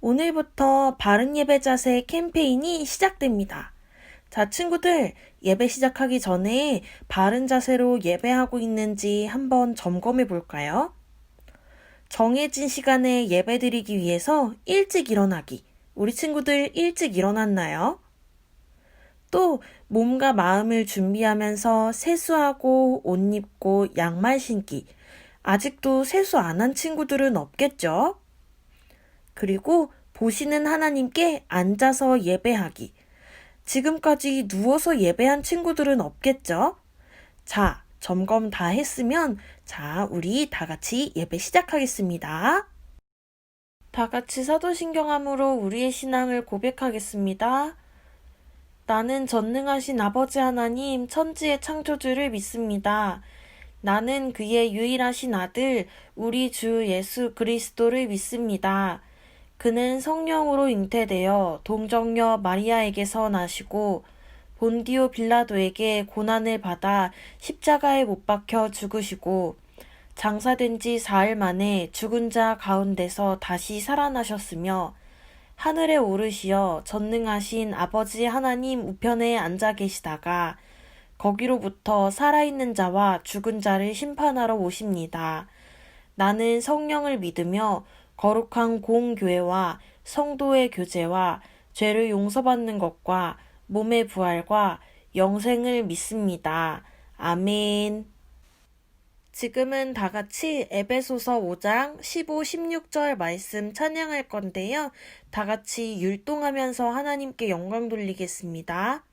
오늘부터 바른 예배 자세 캠페인이 시작됩니다. 자, 친구들, 예배 시작하기 전에 바른 자세로 예배하고 있는지 한번 점검해 볼까요? 정해진 시간에 예배 드리기 위해서 일찍 일어나기. 우리 친구들 일찍 일어났나요? 또 몸과 마음을 준비하면서 세수하고 옷 입고 양말 신기. 아직도 세수 안 한 친구들은 없겠죠? 그리고 보시는 하나님께 앉아서 예배하기. 지금까지 누워서 예배한 친구들은 없겠죠? 자, 점검 다 했으면 우리 다 같이 예배 시작하겠습니다. 다 같이 사도신경함으로 우리의 신앙을 고백하겠습니다. 나는 전능하신 아버지 하나님 천지의 창조주를 믿습니다. 나는 그의 유일하신 아들 우리 주 예수 그리스도를 믿습니다. 그는 성령으로 잉태되어 동정녀 마리아에게서 나시고 본디오 빌라도에게 고난을 받아 십자가에 못 박혀 죽으시고 장사된 지 4일 만에 죽은 자 가운데서 다시 살아나셨으며 하늘에 오르시어 전능하신 아버지 하나님 우편에 앉아 계시다가 거기로부터 살아있는 자와 죽은 자를 심판하러 오십니다. 나는 성령을 믿으며 거룩한 공교회와 성도의 교제와 죄를 용서받는 것과 몸의 부활과 영생을 믿습니다. 아멘. 지금은 다 같이 에베소서 5장 15, 16절 말씀 찬양할 건데요. 다 같이 율동하면서 하나님께 영광 돌리겠습니다.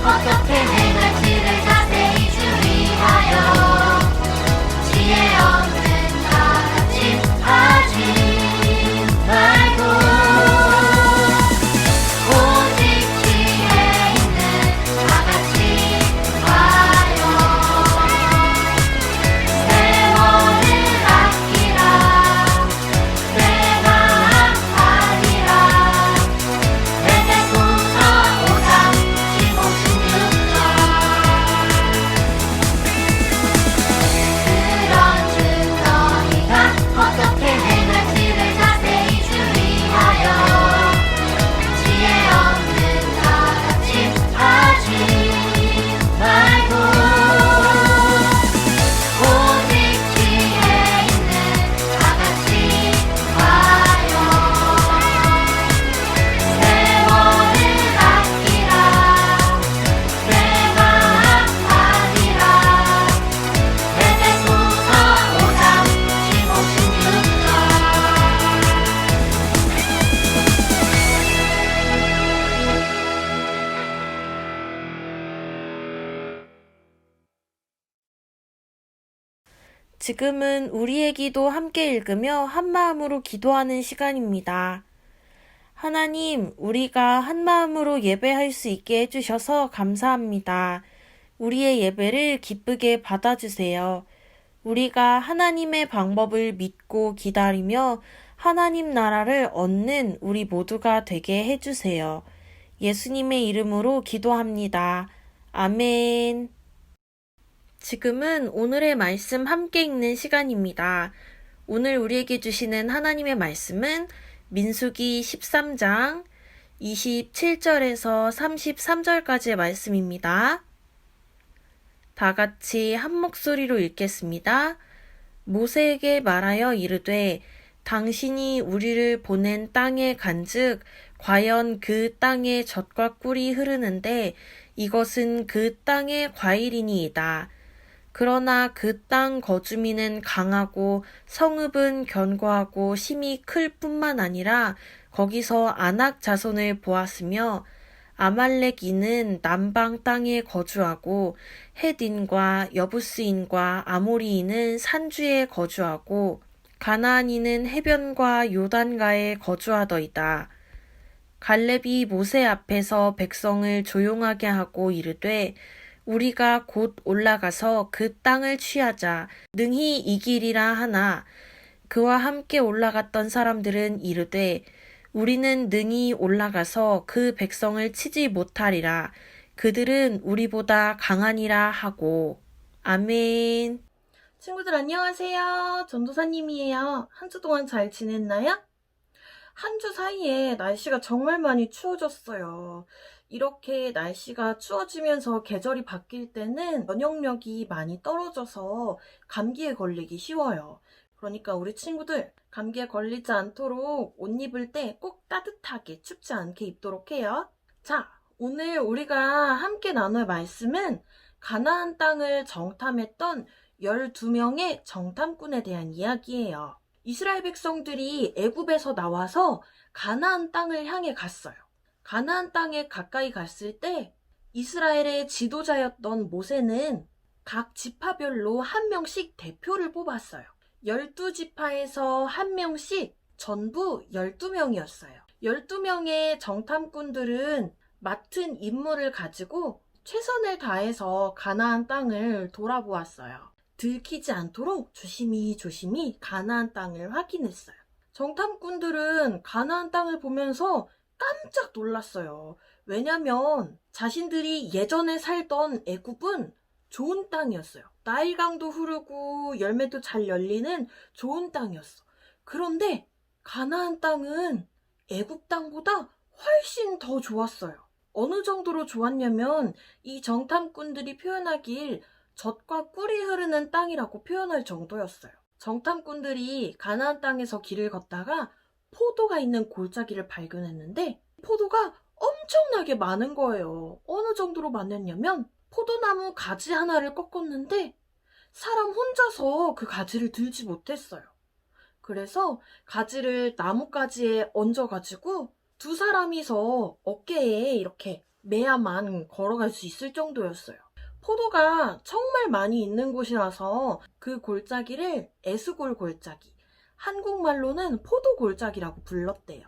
어떻게 행할지를 자세히 주의하여 지혜 없는 다 같이 하지 말고 오직 지혜 있는 다 같이 하여 세월을 아끼라 내가 아니라 에베소서 5장 15, 16절 그런즉 너희가 어떻게 행할지를 자세히 주의하여 지혜 없는 다 같이 하지 말고 오직 지혜 있는 다 같이 하여 세월을 아끼라 내가 아니라 에베소서 5장 15, 16절 지금은 우리의 기도 함께 읽으며 한마음으로 기도하는 시간입니다. 하나님, 우리가 한마음으로 예배할 수 있게 해주셔서 감사합니다. 우리의 예배를 기쁘게 받아주세요. 우리가 하나님의 방법을 믿고 기다리며 하나님 나라를 얻는 우리 모두가 되게 해주세요. 예수님의 이름으로 기도합니다. 아멘. 지금은 오늘의 말씀 함께 읽는 시간입니다. 오늘 우리에게 주시는 하나님의 말씀은 민수기 13장 27절에서 33절까지의 말씀입니다. 다 같이 한 목소리로 읽겠습니다. 모세에게 말하여 이르되 당신이 우리를 보낸 땅에 간즉 과연 그 땅에 젖과 꿀이 흐르는데 이것은 그 땅의 과일이니이다. 그러나 그 땅 거주민은 강하고 성읍은 견고하고 힘이 클 뿐만 아니라 거기서 아낙 자손을 보았으며 아말렉인은 남방 땅에 거주하고 헷인과 여부스인과 아모리인은 산주에 거주하고 가나안인은 해변과 요단가에 거주하더이다. 갈렙이 모세 앞에서 백성을 조용하게 하고 이르되 우리가 곧 올라가서 그 땅을 취하자. 능히 이기리라 하나 그와 함께 올라갔던 사람들은 이르되 우리는 능히 올라가서 그 백성을 치지 못하리라. 그들은 우리보다 강하니라 하고. 아멘. 친구들 안녕하세요. 전도사님이에요. 한 주 동안 잘 지냈나요? 한 주 사이에 날씨가 정말 많이 추워졌어요. 이렇게 날씨가 추워지면서 계절이 바뀔 때는 면역력이 많이 떨어져서 감기에 걸리기 쉬워요. 그러니까 우리 친구들 감기에 걸리지 않도록 옷 입을 때 꼭 따뜻하게 춥지 않게 입도록 해요. 자, 오늘 우리가 함께 나눌 말씀은 가나안 땅을 정탐했던 12명의 정탐꾼에 대한 이야기예요. 이스라엘 백성들이 애굽에서 나와서 가나안 땅을 향해 갔어요. 가나안 땅에 가까이 갔을 때 이스라엘의 지도자였던 모세는 각 지파별로 한 명씩 대표를 뽑았어요. 12지파에서 한 명씩 전부 12명이었어요. 12명의 정탐꾼들은 맡은 임무를 가지고 최선을 다해서 가나안 땅을 돌아보았어요. 들키지 않도록 조심히 가나안 땅을 확인했어요. 정탐꾼들은 가나안 땅을 보면서 깜짝 놀랐어요. 왜냐면 자신들이 예전에 살던 애굽은 좋은 땅이었어요. 나일강도 흐르고 열매도 잘 열리는 좋은 땅이었어. 그런데 가나안 땅은 애굽 땅보다 훨씬 더 좋았어요. 어느 정도로 좋았냐면 이 정탐꾼들이 표현하길 젖과 꿀이 흐르는 땅이라고 표현할 정도였어요. 정탐꾼들이 가나안 땅에서 길을 걷다가 포도가 있는 골짜기를 발견했는데 포도가 엄청나게 많은 거예요. 어느 정도로 많았냐면 포도나무 가지 하나를 꺾었는데 사람 혼자서 그 가지를 들지 못했어요. 그래서 가지를 나뭇가지에 얹어가지고 두 사람이서 어깨에 이렇게 매야만 걸어갈 수 있을 정도였어요. 포도가 정말 많이 있는 곳이라서 그 골짜기를 에스골 골짜기, 한국말로는 포도 골짜기라고 불렀대요.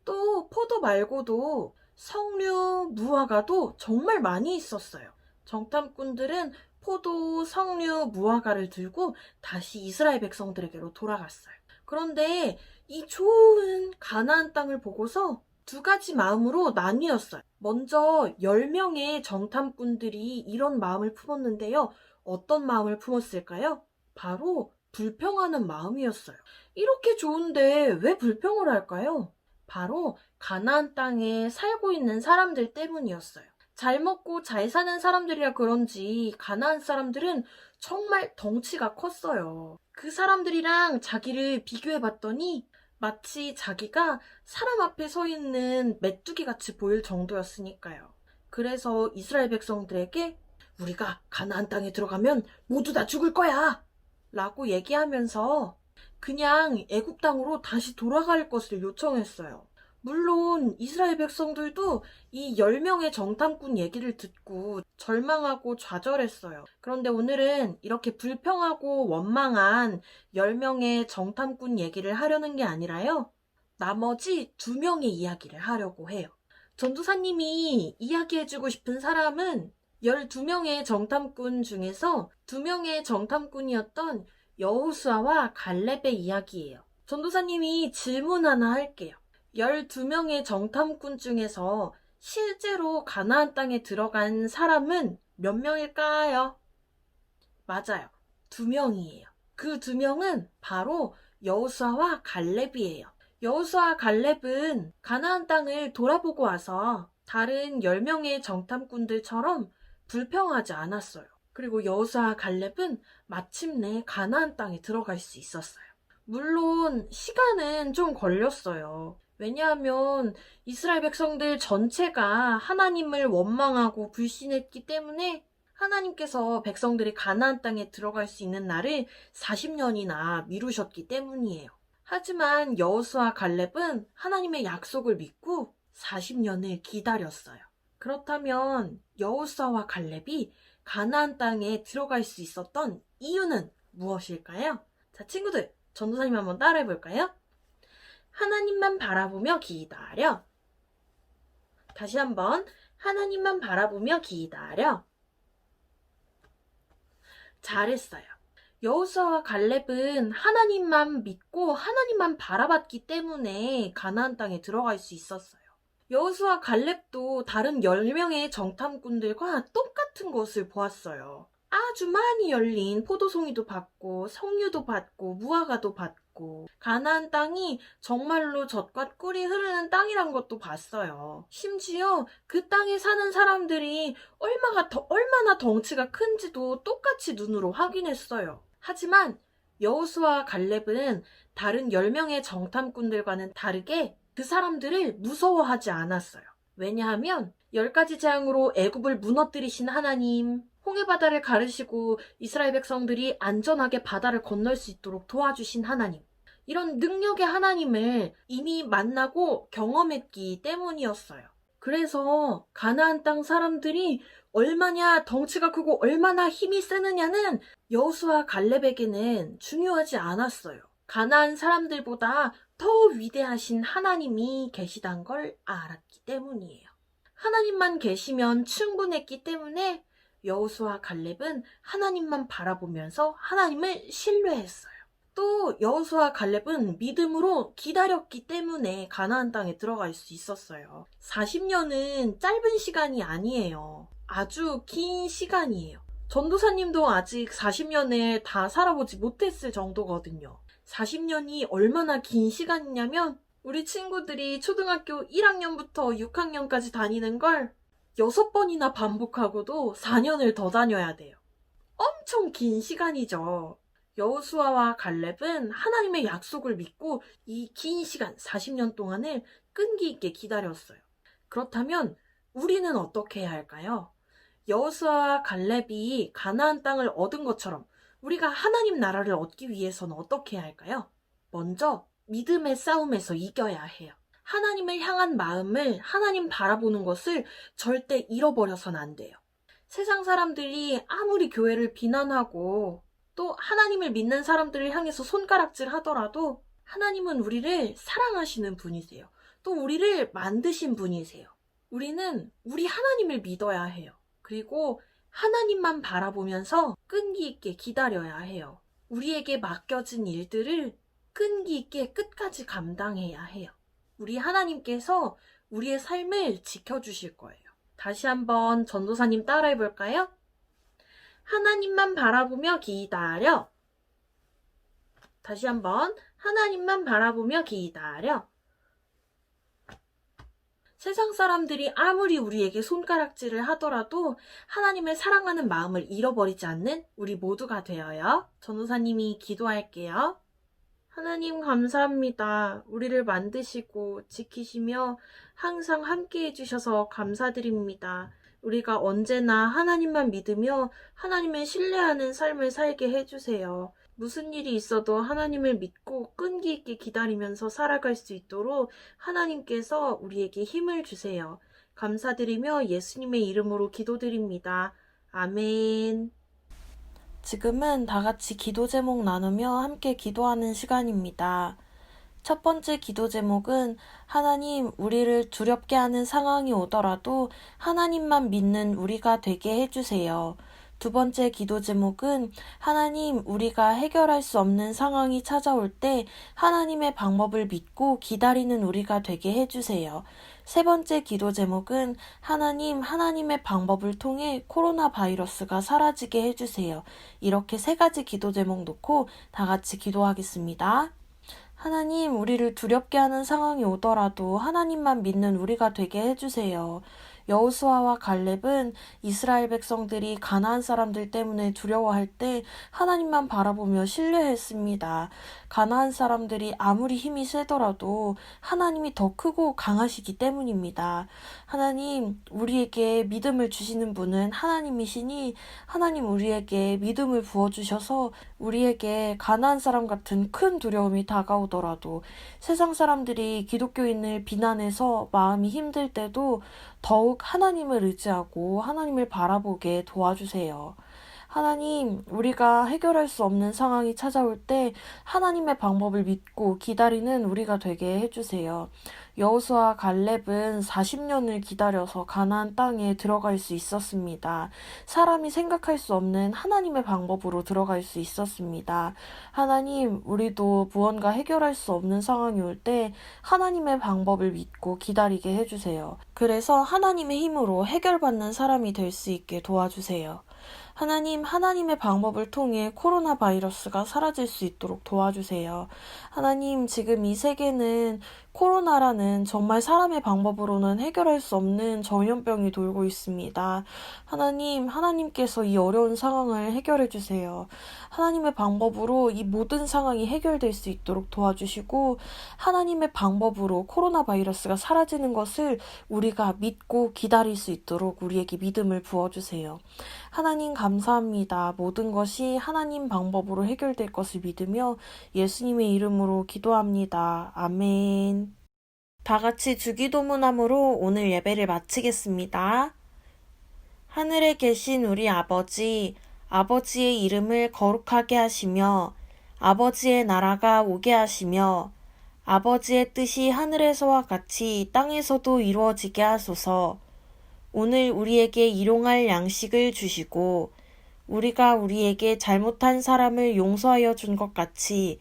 또 포도 말고도 석류, 무화과도 정말 많이 있었어요. 정탐꾼들은 포도, 석류, 무화과를 들고 다시 이스라엘 백성들에게로 돌아갔어요. 그런데 이 좋은 가나안 땅을 보고서 두 가지 마음으로 나뉘었어요. 먼저 10명의 정탐꾼들이 이런 마음을 품었는데요. 어떤 마음을 품었을까요? 바로 불평하는 마음이었어요. 이렇게 좋은데 왜 불평을 할까요? 바로 가나안 땅에 살고 있는 사람들 때문이었어요. 잘 먹고 잘 사는 사람들이라 그런지 가나안 사람들은 정말 덩치가 컸어요. 그 사람들이랑 자기를 비교해봤더니 마치 자기가 사람 앞에 서 있는 메뚜기 같이 보일 정도였으니까요. 그래서 이스라엘 백성들에게 우리가 가나안 땅에 들어가면 모두 다 죽을 거야! 라고 얘기하면서 그냥 애굽 땅으로 다시 돌아갈 것을 요청했어요. 물론 이스라엘 백성들도 이 10명의 정탐꾼 얘기를 듣고 절망하고 좌절했어요. 그런데 오늘은 이렇게 불평하고 원망한 10명의 정탐꾼 얘기를 하려는 게 아니라요. 나머지 2명의 이야기를 하려고 해요. 전도사님이 이야기해주고 싶은 사람은 12명의 정탐꾼 중에서 2명의 정탐꾼이었던 여호수아와 갈렙의 이야기예요. 전도사님이 질문 하나 할게요. 12명의 정탐꾼 중에서 실제로 가나안 땅에 들어간 사람은 몇 명일까요? 맞아요. 2명이에요. 그 2명은 바로 여호수아와 갈렙이에요. 여호수아 갈렙은 가나안 땅을 돌아보고 와서 다른 10명의 정탐꾼들처럼 불평하지 않았어요. 그리고 여호수아 갈렙은 마침내 가나안 땅에 들어갈 수 있었어요. 물론 시간은 좀 걸렸어요. 왜냐하면 이스라엘 백성들 전체가 하나님을 원망하고 불신했기 때문에 하나님께서 백성들이 가나안 땅에 들어갈 수 있는 날을 40년이나 미루셨기 때문이에요. 하지만 여호수아 갈렙은 하나님의 약속을 믿고 40년을 기다렸어요. 그렇다면 여호수아와 갈렙이 가나안 땅에 들어갈 수 있었던 이유는 무엇일까요? 자, 친구들, 전도사님 한번 따라해 볼까요? 하나님만 바라보며 기다려. 다시 한번 하나님만 바라보며 기다려. 잘했어요. 여호수아와 갈렙은 하나님만 믿고 하나님만 바라봤기 때문에 가나안 땅에 들어갈 수 있었어요. 여호수아 갈렙도 다른 10명의 정탐꾼들과 똑같은 것을 보았어요. 아주 많이 열린 포도송이도 받고 석류도 받고 무화과도 받고 가나안 땅이 정말로 젖과 꿀이 흐르는 땅이란 것도 봤어요. 심지어 그 땅에 사는 사람들이 얼마나 덩치가 큰지도 똑같이 눈으로 확인했어요. 하지만 여호수아와 갈렙은 다른 10명의 정탐꾼들과는 다르게 그 사람들을 무서워하지 않았어요. 왜냐하면 10가지 재앙으로 애굽을 무너뜨리신 하나님, 홍해바다를 가르시고 이스라엘 백성들이 안전하게 바다를 건널 수 있도록 도와주신 하나님, 이런 능력의 하나님을 이미 만나고 경험했기 때문이었어요. 그래서 가나안 땅 사람들이 얼마나 덩치가 크고 얼마나 힘이 세느냐는 여호수아 갈렙에게는 중요하지 않았어요. 가나안 사람들보다 더 위대하신 하나님이 계시단 걸 알았기 때문이에요. 하나님만 계시면 충분했기 때문에 여호수아 갈렙은 하나님만 바라보면서 하나님을 신뢰했어요. 또 여호수아 갈렙은 믿음으로 기다렸기 때문에 가나안 땅에 들어갈 수 있었어요. 40년은 짧은 시간이 아니에요. 아주 긴 시간이에요. 전도사님도 아직 40년을 다 살아보지 못했을 정도거든요. 40년이 얼마나 긴 시간이냐면 우리 친구들이 초등학교 1학년부터 6학년까지 다니는 걸 6번이나 반복하고도 4년을 더 다녀야 돼요. 엄청 긴 시간이죠. 여호수아와 갈렙은 하나님의 약속을 믿고 이 긴 시간 40년 동안을 끈기 있게 기다렸어요. 그렇다면 우리는 어떻게 해야 할까요? 여호수아와 갈렙이 가나안 땅을 얻은 것처럼 우리가 하나님 나라를 얻기 위해서는 어떻게 해야 할까요? 먼저 믿음의 싸움에서 이겨야 해요. 하나님을 향한 마음을, 하나님 바라보는 것을 절대 잃어버려서는 안 돼요. 세상 사람들이 아무리 교회를 비난하고 또 하나님을 믿는 사람들을 향해서 손가락질 하더라도 하나님은 우리를 사랑하시는 분이세요. 또 우리를 만드신 분이세요. 우리는 우리 하나님을 믿어야 해요. 그리고 하나님만 바라보면서 끈기 있게 기다려야 해요. 우리에게 맡겨진 일들을 끈기 있게 끝까지 감당해야 해요. 우리 하나님께서 우리의 삶을 지켜주실 거예요. 다시 한번 전도사님 따라해 볼까요? 하나님만 바라보며 기다려. 다시 한번 하나님만 바라보며 기다려. 세상 사람들이 아무리 우리에게 손가락질을 하더라도 하나님을 사랑하는 마음을 잃어버리지 않는 우리 모두가 되어요. 전도사님이 기도할게요. 하나님 감사합니다. 우리를 만드시고 지키시며 항상 함께 해주셔서 감사드립니다. 우리가 언제나 하나님만 믿으며 하나님을 신뢰하는 삶을 살게 해주세요. 무슨 일이 있어도 하나님을 믿고 끈기 있게 기다리면서 살아갈 수 있도록 하나님께서 우리에게 힘을 주세요. 감사드리며 예수님의 이름으로 기도드립니다. 아멘. 지금은 다 같이 기도 제목 나누며 함께 기도하는 시간입니다. 첫 번째 기도 제목은 하나님, 우리를 두렵게 하는 상황이 오더라도 하나님만 믿는 우리가 되게 해주세요. 두 번째 기도 제목은 하나님, 우리가 해결할 수 없는 상황이 찾아올 때 하나님의 방법을 믿고 기다리는 우리가 되게 해주세요. 세 번째 기도 제목은 하나님, 하나님의 방법을 통해 코로나 바이러스가 사라지게 해주세요. 이렇게 세 가지 기도 제목 놓고 다 같이 기도하겠습니다. 하나님, 우리를 두렵게 하는 상황이 오더라도 하나님만 믿는 우리가 되게 해주세요. 여호수아와 갈렙은 이스라엘 백성들이 가나안 사람들 때문에 두려워할 때 하나님만 바라보며 신뢰했습니다. 가나안 사람들이 아무리 힘이 세더라도 하나님이 더 크고 강하시기 때문입니다. 하나님, 우리에게 믿음을 주시는 분은 하나님이시니 하나님 우리에게 믿음을 부어주셔서 우리에게 가나안 사람 같은 큰 두려움이 다가오더라도 세상 사람들이 기독교인을 비난해서 마음이 힘들 때도 더욱 하나님을 의지하고 하나님을 바라보게 도와주세요. 하나님, 우리가 해결할 수 없는 상황이 찾아올 때 하나님의 방법을 믿고 기다리는 우리가 되게 해주세요. 여호수아와 갈렙은 40년을 기다려서 가나안 땅에 들어갈 수 있었습니다. 사람이 생각할 수 없는 하나님의 방법으로 들어갈 수 있었습니다. 하나님, 우리도 무언가 해결할 수 없는 상황이 올 때 하나님의 방법을 믿고 기다리게 해주세요. 그래서 하나님의 힘으로 해결받는 사람이 될 수 있게 도와주세요. 하나님, 하나님의 방법을 통해 코로나 바이러스가 사라질 수 있도록 도와주세요. 하나님, 지금 이 세계는 코로나라는 정말 사람의 방법으로는 해결할 수 없는 전염병이 돌고 있습니다. 하나님, 하나님께서 이 어려운 상황을 해결해 주세요. 하나님의 방법으로 이 모든 상황이 해결될 수 있도록 도와주시고, 하나님의 방법으로 코로나 바이러스가 사라지는 것을 우리가 믿고 기다릴 수 있도록 우리에게 믿음을 부어주세요. 하나님 감사합니다. 모든 것이 하나님 방법으로 해결될 것을 믿으며 예수님의 이름으로 기도합니다. 아멘. 다 같이 주기도문함으로 오늘 예배를 마치겠습니다. 하늘에 계신 우리 아버지, 아버지의 이름을 거룩하게 하시며 아버지의 나라가 오게 하시며 아버지의 뜻이 하늘에서와 같이 땅에서도 이루어지게 하소서. 오늘 우리에게 일용할 양식을 주시고 우리가 우리에게 잘못한 사람을 용서하여 준 것 같이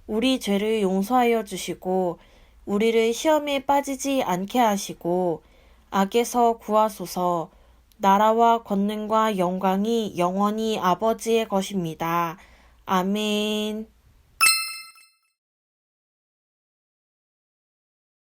우리 죄를 용서하여 주시고 우리를 시험에 빠지지 않게 하시고 악에서 구하소서. 나라와 권능과 영광이 영원히 아버지의 것입니다. 아멘.